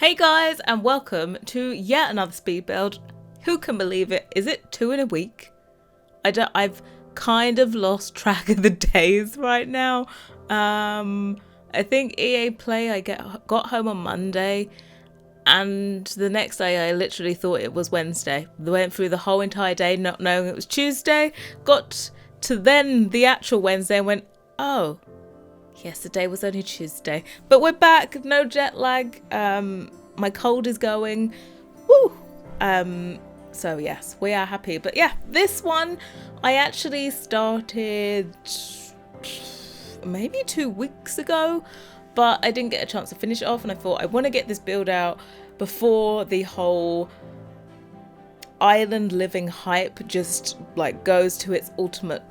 Hey guys, and welcome to yet another speed build. Who can believe it? Is it 2 in a week? I've kind of lost track of the days right now. I think EA Play I got home on Monday, and the next day I literally thought it was Wednesday. Went through the whole entire day not knowing it was Tuesday. Got to then the actual Wednesday and went, oh, yesterday was only Tuesday. But we're back, no jet lag. My cold is going. Woo! So yes, we are happy. But yeah, this one I actually started maybe 2 weeks ago, but I didn't get a chance to finish it off, and I thought I want to get this build out before the whole island living hype just like goes to its ultimate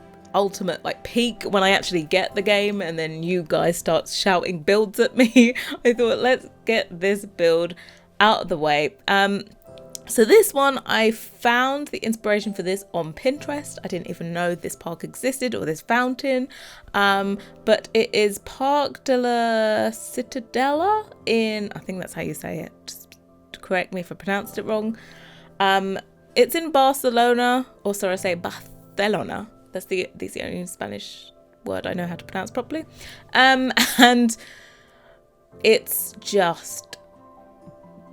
like peak when I actually get the game and then you guys start shouting builds at me. I thought let's get this build out of the way. So this one, I found the inspiration for this on Pinterest. I didn't even know this park existed or this fountain, but it is Parc de la Ciutadella in, I think that's how you say it, just correct me if I pronounced it wrong. It's in Barcelona, or sorry, I say Barcelona. That's the only Spanish word I know how to pronounce properly. And it's just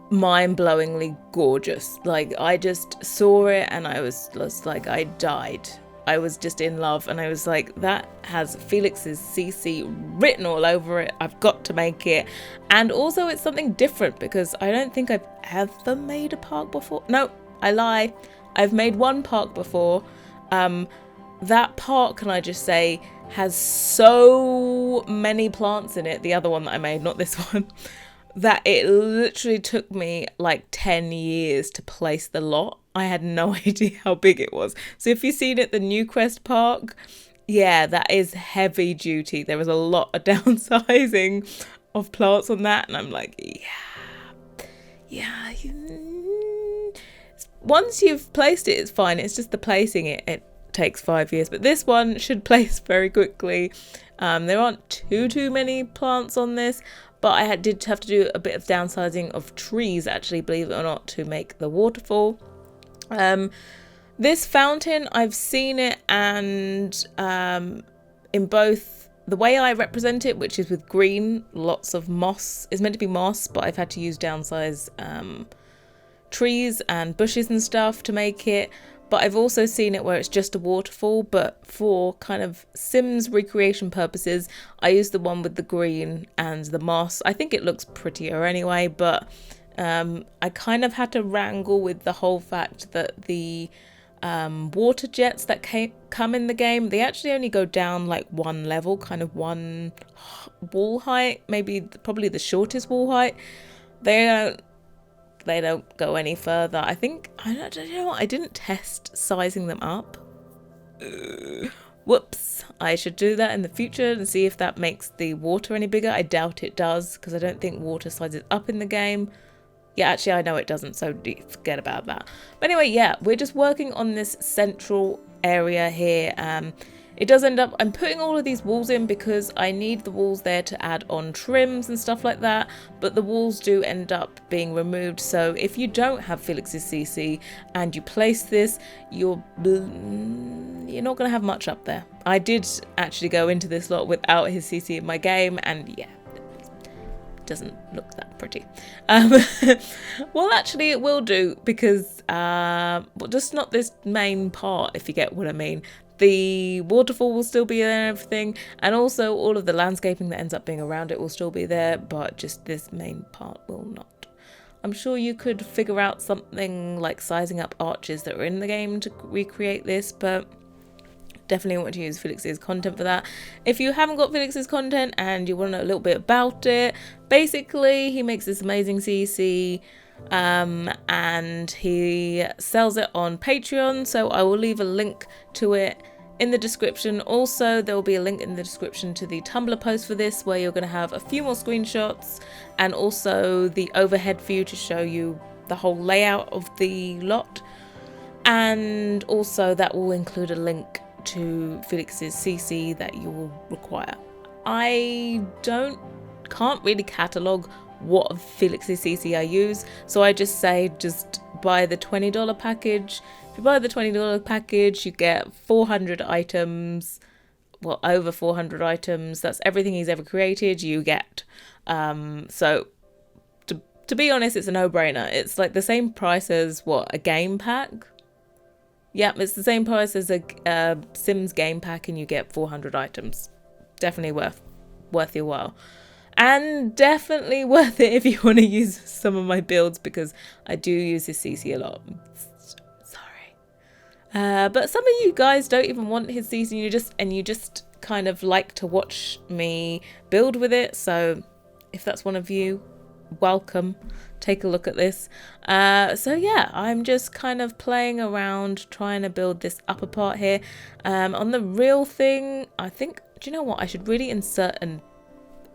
mind-blowingly gorgeous. Like, I just saw it and I was like, I died. I was just in love, and I was like, that has Felix's CC written all over it. I've got to make it. And also it's something different because I don't think I've ever made a park before. No, I lie. I've made one park before. That park, can I just say, has so many plants in it, the other one that I made, not this one, that it literally took me like 10 years to place the lot. I had no idea how big it was. So if you've seen it, the Newcrest Park, yeah, that is heavy duty. There was a lot of downsizing of plants on that, and I'm like, yeah. Once you've placed it, it's fine. It's just the placing it takes 5 years, but this one should place very quickly. There aren't too many plants on this, but I did have to do a bit of downsizing of trees, actually, believe it or not, to make the waterfall. This fountain, I've seen it, and in both the way I represent it, which is with green, lots of moss, is meant to be moss, but I've had to use downsize trees and bushes and stuff to make it. But I've also seen it where it's just a waterfall, but for kind of Sims recreation purposes, I use the one with the green and the moss. I think it looks prettier anyway, but I kind of had to wrangle with the whole fact that the water jets that come in the game, they actually only go down like one level, kind of one wall height, probably the shortest wall height. They don't go any further. I don't know, I didn't test sizing them up. Whoops. I should do that in the future and see if that makes the water any bigger. I doubt it does, because I don't think water sizes up in the game. Yeah, actually, I know it doesn't, so forget about that. But anyway, yeah, we're just working on this central area here. It does end up, I'm putting all of these walls in because I need the walls there to add on trims and stuff like that, but the walls do end up being removed. So if you don't have Felix's CC and you place this, you're not going to have much up there. I did actually go into this lot without his CC in my game, and yeah, it doesn't look that pretty. Well, actually it will do, because just not this main part, if you get what I mean. The waterfall will still be there and everything, and also all of the landscaping that ends up being around it will still be there, but just this main part will not. I'm sure you could figure out something like sizing up arches that are in the game to recreate this, but definitely want to use Felix's content for that. If you haven't got Felix's content and you want to know a little bit about it, basically he makes this amazing CC, and he sells it on Patreon, so I will leave a link to it in the description. Also, there will be a link in the description to the Tumblr post for this, where you're going to have a few more screenshots and also the overhead view to show you the whole layout of the lot, and also that will include a link to Felix's CC that you will require. I can't really catalogue what Felix's CC I use. So I just say just buy the $20 package. If you buy the $20 package, you get 400 items. Well, over 400 items. That's everything he's ever created you get. So to be honest, it's a no-brainer. It's like the same price as a game pack. Yep, it's the same price as a Sims game pack, and you get 400 items. Definitely worth your while. And definitely worth it if you want to use some of my builds, because I do use this CC a lot. Sorry. But some of you guys don't even want his CC, and you just kind of like to watch me build with it. So if that's one of you, welcome. Take a look at this. So yeah, I'm just kind of playing around trying to build this upper part here. On the real thing, I think, do you know what, I should really insert an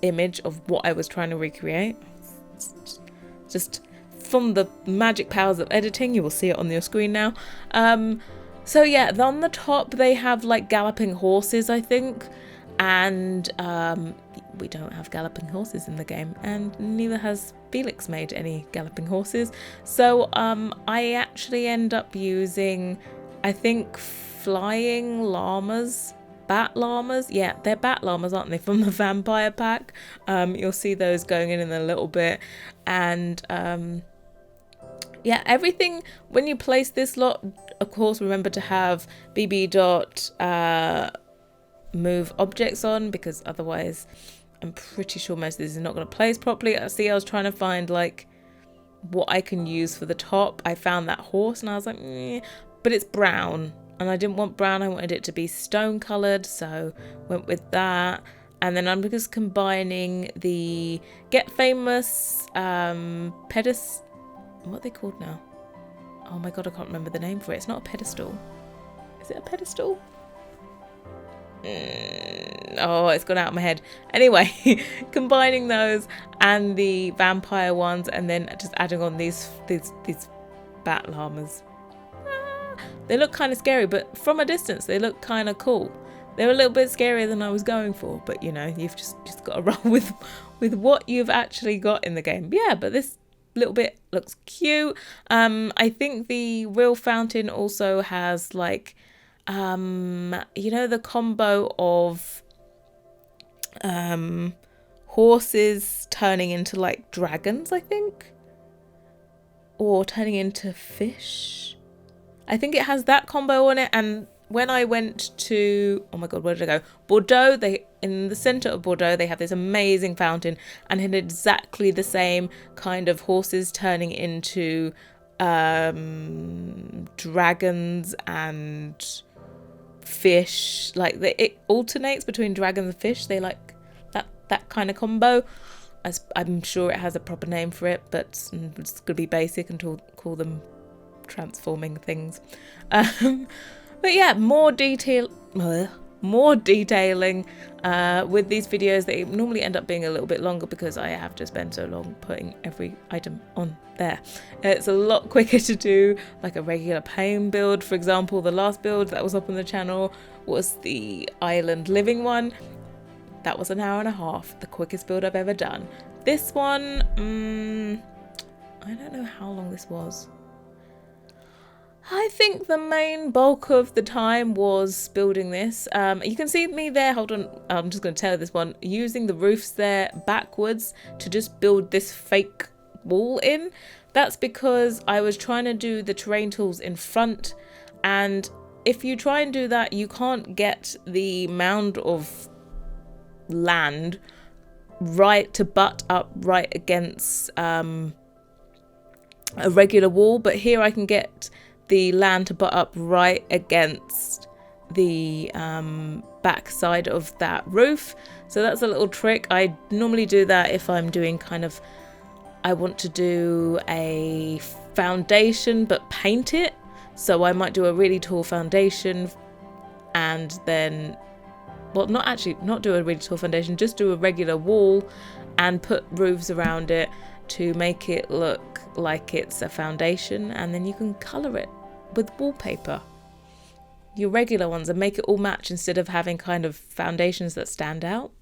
image of what I was trying to recreate. Just from the magic powers of editing, you will see it on your screen now. So yeah, on the top they have like galloping horses, I think, and we don't have galloping horses in the game, and neither has Felix made any galloping horses. So I actually end up using, I think, flying llamas, bat llamas. Yeah, they're bat llamas, aren't they, from the vampire pack? You'll see those going in a little bit. And yeah, everything, when you place this lot, of course, remember to have BB dot move objects on, because otherwise I'm pretty sure most of this is not going to place properly. I was trying to find like what I can use for the top. I found that horse and I was like, but it's brown, and I didn't want brown. I wanted it to be stone colored, so went with that. And then I'm just combining the Get Famous pedestal. What are they called now? Oh my god, I can't remember the name for it. It's not a pedestal. Is it a pedestal? Oh, it's gone out of my head. Anyway, combining those and the vampire ones, and then just adding on these bat llamas. They look kind of scary, but from a distance they look kind of cool. They're a little bit scarier than I was going for, but you know, you've just got to roll with what you've actually got in the game. Yeah, but this little bit looks cute. I think the real fountain also has like you know, the combo of horses turning into like dragons, I think, or turning into fish. I think it has that combo on it. And when I went to, oh my god, where did I go? Bordeaux, in the center of Bordeaux, they have this amazing fountain, and had exactly the same kind of horses turning into dragons and fish. Like it alternates between dragons and fish. They like that kind of combo. I'm sure it has a proper name for it, but it's gonna be basic and call them transforming things. But yeah, more detailing with these videos. They normally end up being a little bit longer because I have to spend so long putting every item on there. It's a lot quicker to do like a regular pain build. For example, the last build that was up on the channel was the island living one. That was an hour and a half, the quickest build I've ever done. This one, I don't know how long this was. I think the main bulk of the time was building this. You can see me there, hold on, I'm just going to tell this one, using the roofs there backwards to just build this fake wall in. That's because I was trying to do the terrain tools in front, and if you try and do that, you can't get the mound of land right to butt up right against a regular wall. But here I can get the land to butt up right against the back side of that roof. So that's a little trick. I normally do that if I'm doing kind of, I want to do a foundation but paint it. So I might do a really tall foundation and then, well, not do a really tall foundation, just do a regular wall and put roofs around it to make it look like it's a foundation, and then you can colour it with wallpaper, your regular ones, and make it all match instead of having kind of foundations that stand out,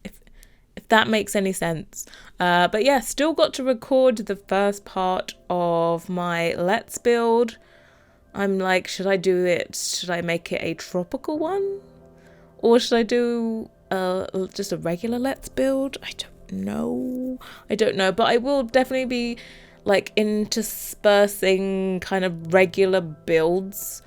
if that makes any sense. But yeah, still got to record the first part of my Let's Build. I'm like, should I do it? Should I make it a tropical one? Or should I do just a regular Let's Build? I don't know. But I will definitely be like interspersing kind of regular builds,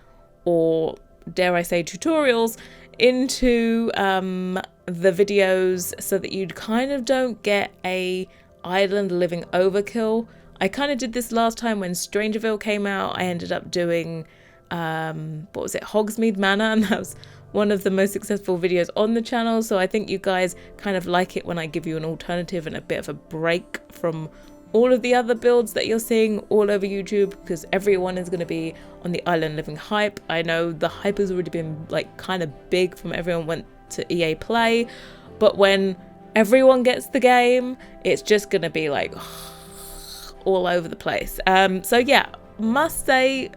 or dare I say tutorials, into the videos, so that you kind of don't get a island living overkill. I kind of did this last time when Strangerville came out. I ended up doing what was it, Hogsmeade Manor, and that was one of the most successful videos on the channel. So I think you guys kind of like it when I give you an alternative and a bit of a break from all of the other builds that you're seeing all over YouTube, because everyone is going to be on the island living hype. I know the hype has already been like kind of big from everyone went to EA Play, but when everyone gets the game, it's just going to be like all over the place. So yeah, must say,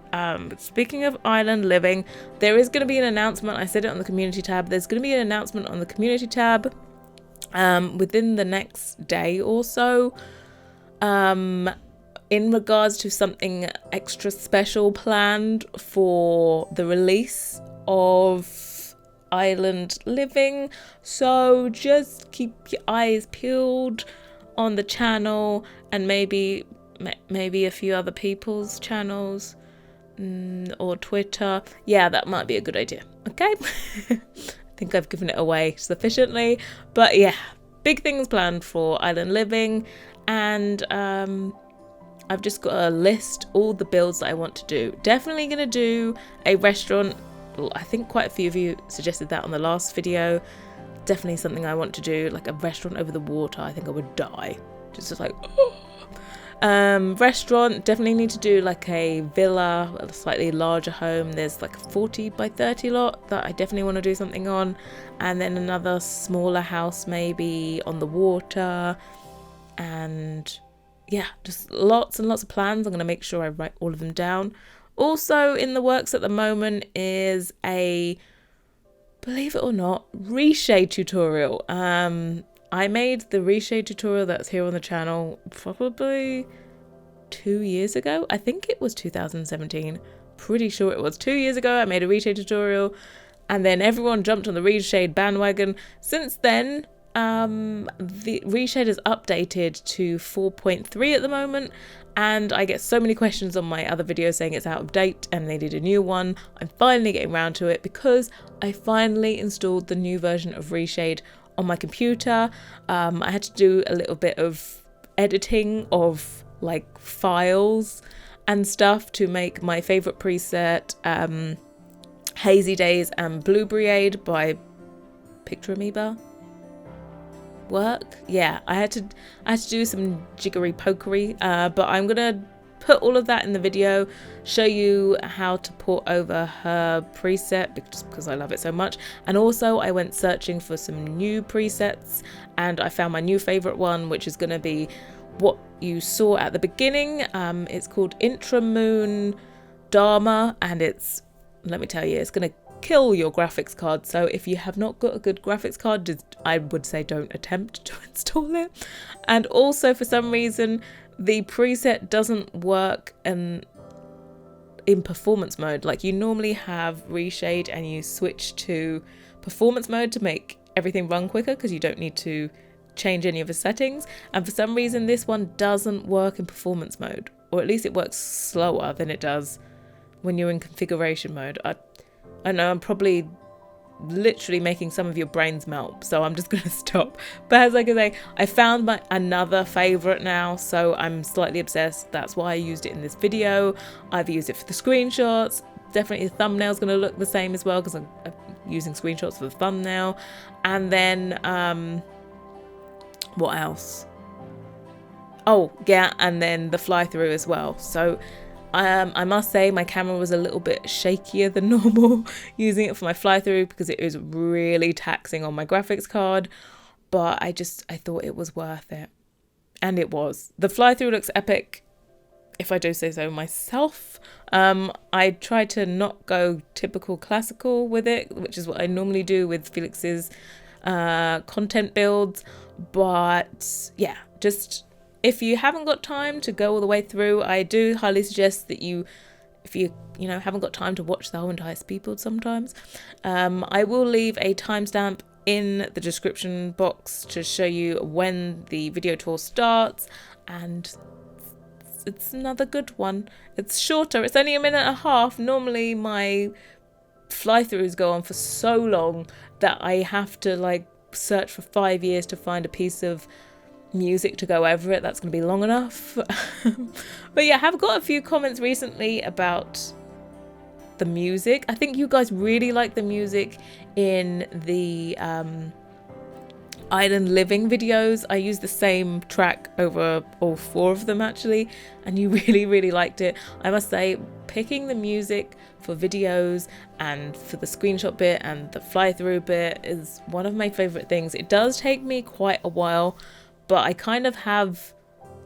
speaking of island living, there is going to be an announcement. I said it on the community tab. There's going to be an announcement on the community tab within the next day or so, in regards to something extra special planned for the release of island living. So just keep your eyes peeled on the channel, and maybe a few other people's channels, or Twitter. Yeah, that might be a good idea. Okay. I think I've given it away sufficiently, but yeah, big things planned for island living. And I've just got to list all the builds that I want to do. Definitely gonna do a restaurant. I think quite a few of you suggested that on the last video. Definitely something I want to do, like a restaurant over the water. I think I would die. Just like, oh. Restaurant, definitely need to do like a villa, a slightly larger home. There's like a 40 by 30 lot that I definitely want to do something on. And then another smaller house maybe on the water. And yeah, just lots and lots of plans. I'm going to make sure I write all of them down. Also in the works at the moment is a, believe it or not, reshade tutorial. I made the reshade tutorial that's here on the channel probably 2 years ago. I think it was 2017. Pretty sure it was 2 years ago. I made a reshade tutorial, and then everyone jumped on the reshade bandwagon. Since then, the reshade is updated to 4.3 at the moment, and I get so many questions on my other videos saying it's out of date and they need a new one. I'm finally getting around to it because I finally installed the new version of reshade on my computer. I had to do a little bit of editing of like files and stuff to make my favorite preset, Hazy Days and Blueberryade by Picture Amoeba work. Yeah, I had to do some jiggery pokery, but I'm gonna put all of that in the video, show you how to port over her preset just because I love it so much. And also I went searching for some new presets and I found my new favorite one, which is going to be what you saw at the beginning. It's called Intramoon Dharma, and it's, let me tell you, it's going to kill your graphics card. So if you have not got a good graphics card, I would say don't attempt to install it. And also for some reason the preset doesn't work in performance mode. Like you normally have reshade and you switch to performance mode to make everything run quicker because you don't need to change any of the settings. And for some reason this one doesn't work in performance mode, or at least it works slower than it does when you're in configuration mode. I know I'm probably literally making some of your brains melt, so I'm just gonna stop. But as I can say, I found my another favorite now, so I'm slightly obsessed. That's why I used it in this video. I've used it for the screenshots. Definitely the thumbnail's gonna look the same as well because I'm using screenshots for the thumbnail. And then what else? Oh yeah, and then the fly through as well. So I must say my camera was a little bit shakier than normal using it for my fly through because it was really taxing on my graphics card, but I thought it was worth it, and it was. The fly through looks epic, if I do say so myself. I tried to not go typical classical with it, which is what I normally do with Felix's content builds. But yeah, just if you haven't got time to go all the way through, I do highly suggest that if you haven't got time to watch the whole entire speed build sometimes, I will leave a timestamp in the description box to show you when the video tour starts, and it's another good one. It's shorter, it's only a minute and a half. Normally my fly-throughs go on for so long that I have to like search for 5 years to find a piece of music to go over it that's going to be long enough. But yeah, I have got a few comments recently about the music. I think you guys really like the music in the island living videos. I used the same track over all 4 of them actually, and you really liked it. I must say, picking the music for videos and for the screenshot bit and the fly through bit is one of my favorite things. It does take me quite a while, but I kind of have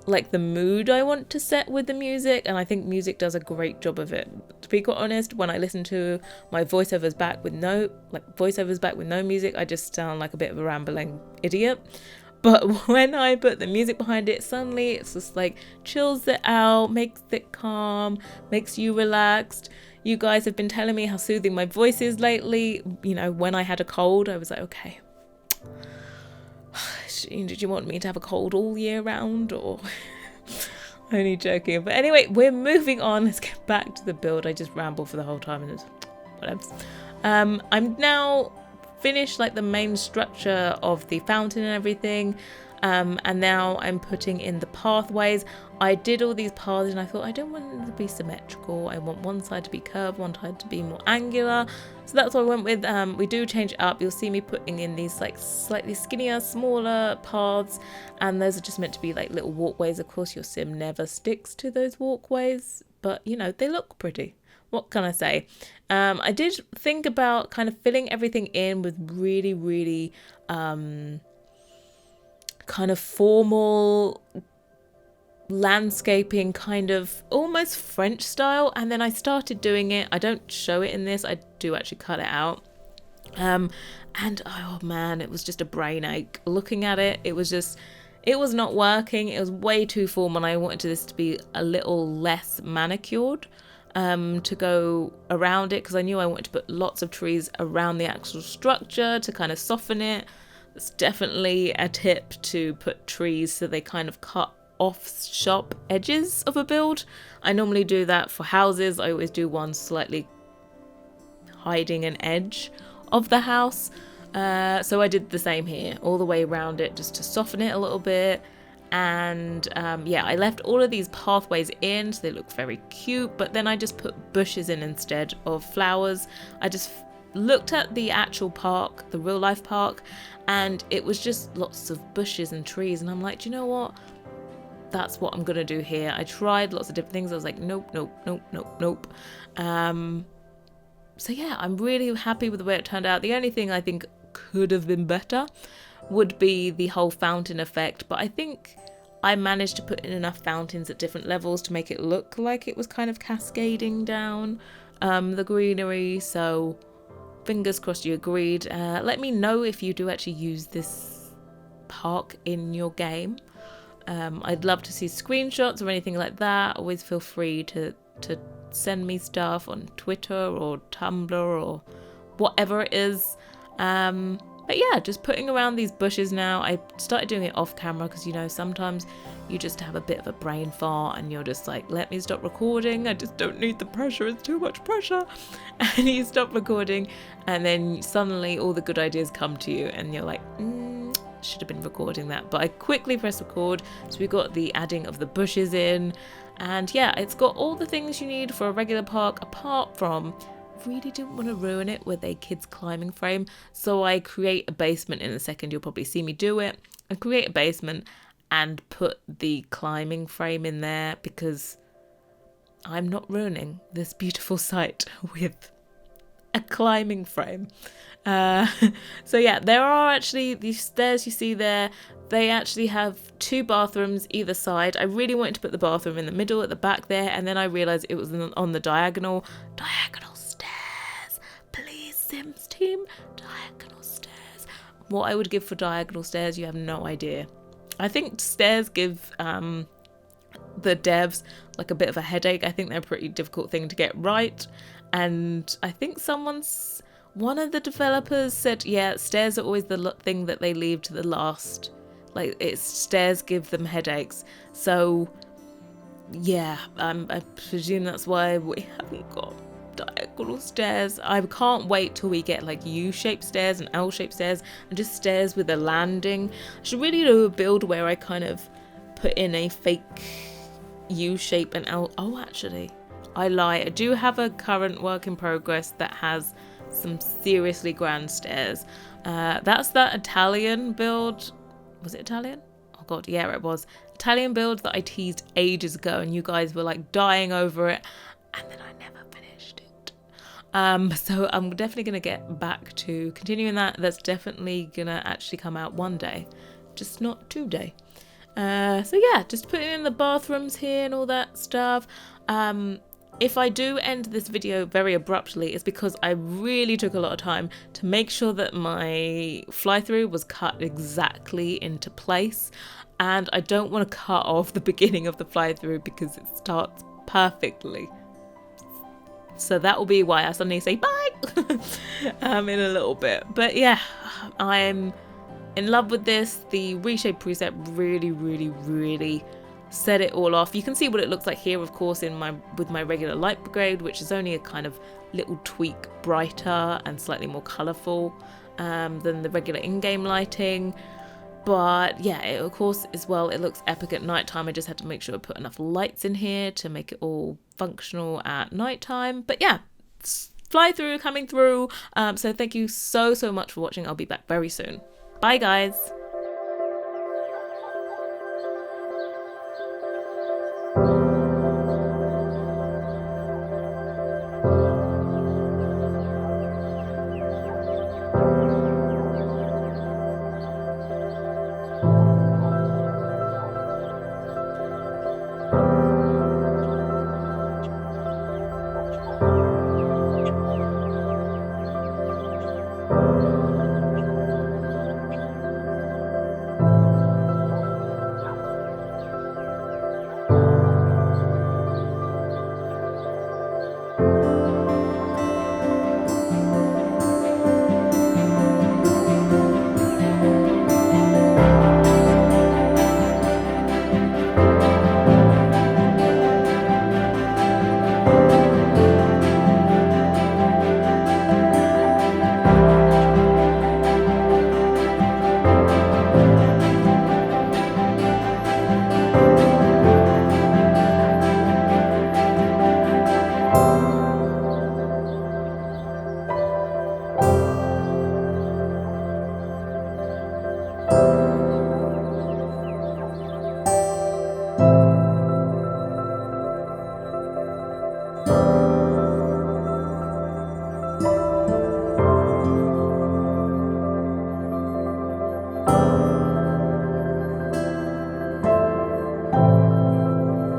like the mood I want to set with the music, and I think music does a great job of it. To be quite honest, when I listen to my voiceovers back with no music, I just sound like a bit of a rambling idiot. But when I put the music behind it, suddenly it's just like chills it out, makes it calm, makes you relaxed. You guys have been telling me how soothing my voice is lately. When I had a cold, I was like, okay, did you want me to have a cold all year round, or only joking? But anyway, we're moving on. Let's get back to the build. I just ramble for the whole time and it's whatever. I'm now finished like the main structure of the fountain and everything, and now I'm putting in the pathways. I did all these paths and I thought I don't want them to be symmetrical. I want one side to be curved, one side to be more angular. So that's what I went with. We do change it up. You'll see me putting in these like slightly skinnier, smaller paths, and those are just meant to be like little walkways. Of course, your sim never sticks to those walkways, but they look pretty. What can I say? I did think about kind of filling everything in with really kind of formal landscaping, kind of almost French style, and then I started doing it. I don't show it in this, I do actually cut it out, and oh man, it was just a brain ache looking at it. It was not working. It was way too formal, and I wanted this to be a little less manicured to go around it, because I knew I wanted to put lots of trees around the actual structure to kind of soften it. It's definitely a tip to put trees so they kind of cut off sharp edges of a build. I normally do that for houses. I always do one slightly hiding an edge of the house. So I did the same here, all the way around it, just to soften it a little bit. And yeah, I left all of these pathways in so they look very cute, but then I just put bushes in instead of flowers. I just looked at the actual park, the real life park, and it was just lots of bushes and trees, and I'm like, do you know what? That's what I'm gonna do here. I tried lots of different things. I was like, nope. So yeah, I'm really happy with the way it turned out. The only thing I think could have been better would be the whole fountain effect, but I think I managed to put in enough fountains at different levels to make it look like it was kind of cascading down the greenery. So fingers crossed you agreed. Let me know if you do actually use this park in your game. I'd love to see screenshots or anything like that. Always feel free to send me stuff on Twitter or Tumblr or whatever it is. But yeah, just putting around these bushes now. I started doing it off camera because, sometimes you just have a bit of a brain fart and you're just like, let me stop recording. I just don't need the pressure. It's too much pressure. And you stop recording, and then suddenly all the good ideas come to you and you're like, should have been recording that. But I quickly pressed record. So we got the adding of the bushes in. And yeah, it's got all the things you need for a regular park, apart from really didn't want to ruin it with a kids climbing frame, so I create a basement. In a second you'll probably see me do it. I create a basement and put the climbing frame in there because I'm not ruining this beautiful site with a climbing frame. So yeah, there are actually these stairs you see there. They actually have 2 bathrooms either side. I really wanted to put the bathroom in the middle at the back there, and then I realized it was on the diagonal stairs. Please, Sims team, diagonal stairs. What I would give for diagonal stairs, you have no idea. I think stairs give the devs like a bit of a headache. I think they're a pretty difficult thing to get right. And I think one of the developers said, yeah, stairs are always the thing that they leave to the last. Like, stairs give them headaches. So, yeah, I presume that's why we haven't got diagonal stairs. I can't wait till we get like U-shaped stairs and L-shaped stairs and just stairs with a landing. I should really do a build where I kind of put in a fake U-shape and L. Oh, actually, I lie. I do have a current work in progress that has some seriously grand stairs. That's that Italian build. Was it Italian? Oh god, yeah, it was. Italian build that I teased ages ago and you guys were like dying over it, and then I never finished it. So I'm definitely gonna get back to continuing that. That's definitely gonna actually come out one day, just not today. So yeah, just putting in the bathrooms here and all that stuff. If I do end this video very abruptly, it's because I really took a lot of time to make sure that my fly-through was cut exactly into place. And I don't want to cut off the beginning of the fly-through because it starts perfectly. So that will be why I suddenly say bye in a little bit. But yeah, I'm in love with this. The reshape preset really set it all off. You can see what it looks like here, of course, with my regular light grade, which is only a kind of little tweak brighter and slightly more colourful than the regular in-game lighting. But yeah, of course, as well, it looks epic at nighttime. I just had to make sure I put enough lights in here to make it all functional at nighttime. But yeah, fly through, coming through. So thank you so much for watching. I'll be back very soon. Bye, guys.